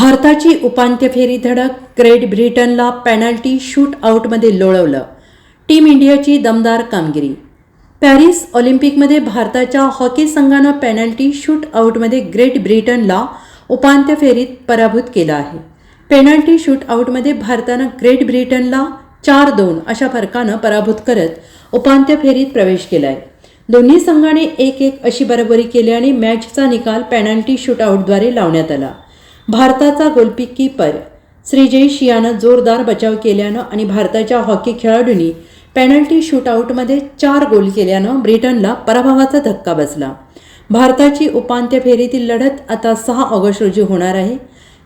भारताची उपांत्य फेरी धडक, ग्रेट ब्रिटनला पेनल्टी शूट आउटमध्ये लोळवलं. टीम इंडियाची दमदार कामगिरी. पॅरिस ऑलिम्पिकमध्ये भारताच्या हॉकी संघानं पेनल्टी शूट आउटमध्ये ग्रेट ब्रिटनला उपांत्य फेरीत पराभूत केलं आहे. पेनल्टी शूट आउटमध्ये भारतानं ग्रेट ब्रिटनला 4-2 अशा फरकानं पराभूत करत उपांत्य फेरीत प्रवेश केला आहे. दोन्ही संघाने 1-1 अशी बरोबरी केल्याने मॅचचा निकाल पेनल्टी शूटआउटद्वारे लावण्यात आला. भारताचा गोलकीपर श्रीजेश यानं जोरदार बचाव केल्यानं आणि भारताच्या हॉकी खेळाडूंनी पेनल्टी शूटआउटमध्ये 4 गोल केल्यानं ब्रिटनला पराभवाचा धक्का बसला. भारताची उपांत्य फेरीतील लढत आता 6 ऑगस्ट रोजी होणार आहे.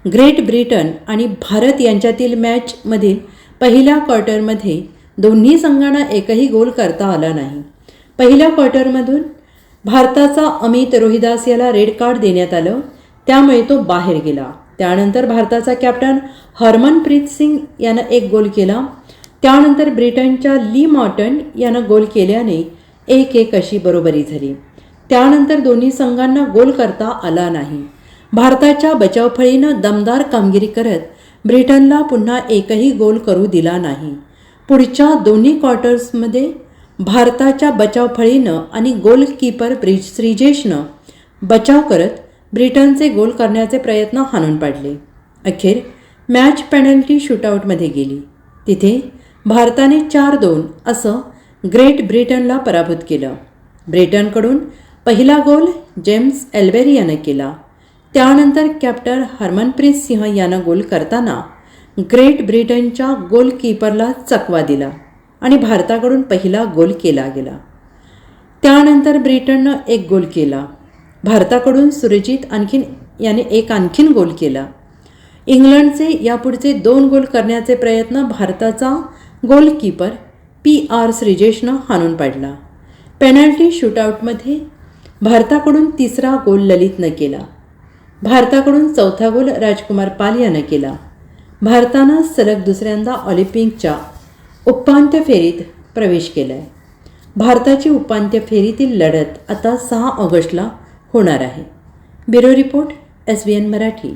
ग्रेट ब्रिटन आणि भारत यांच्यातील मॅचमधील पहिल्या क्वार्टरमध्ये दोन्ही संघांना एकही गोल करता आला नाही. पहिल्या क्वार्टरमधून भारताचा अमित रोहिदास याला रेड कार्ड देण्यात आलं, त्यामुळे तो बाहेर गेला. त्यानंतर भारताचा कॅप्टन हरमनप्रीत सिंग यानं 1 गोल केला. त्यानंतर ब्रिटनच्या ली मॉर्टन यानं गोल केल्याने 1-1 अशी बरोबरी झाली. त्यानंतर दोन्ही संघांना गोल करता आला नाही. भारताच्या बचावफळीनं दमदार कामगिरी करत ब्रिटनला पुन्हा एकही गोल करू दिला नाही. पुढच्या दोन्ही क्वार्टर्समध्ये भारताच्या बचावफळीनं आणि गोलकीपर श्रीजेशनं बचाव करत ब्रिटनचे गोल करण्याचे प्रयत्न हाणून पाडले. अखेर मॅच पेनल्टी शूटआउटमध्ये गेली. तिथे भारताने 4-2 असं ग्रेट ब्रिटनला पराभूत केलं. ब्रिटनकडून पहिला गोल जेम्स एल्बेरी यानं केला. त्यानंतर कॅप्टन हरमनप्रीत सिंह यानं गोल करताना ग्रेट ब्रिटनच्या गोलकीपरला चकवा दिला आणि भारताकडून पहिला गोल केला गेला. त्यानंतर ब्रिटननं 1 गोल केला. भारताकडून सुरजीत याने आणखीन गोल केला. इंग्लंडचे यापुढचे 2 गोल करण्याचे प्रयत्न भारताचा गोलकीपर PR श्रीजेशनं हाणून पाडला. पेनल्टी शूटआउटमध्ये भारताकडून 3रा गोल ललितनं केला. भारताकडून 4था गोल राजकुमार पाल यानं केला. भारतानं सलग दुसऱ्यांदा ऑलिम्पिकच्या उपांत्य फेरीत प्रवेश केला आहे. भारताची उपांत्य फेरीतील लढत आता 6 ऑगस्टला होणार आहे. Bureau report SBN Marathi.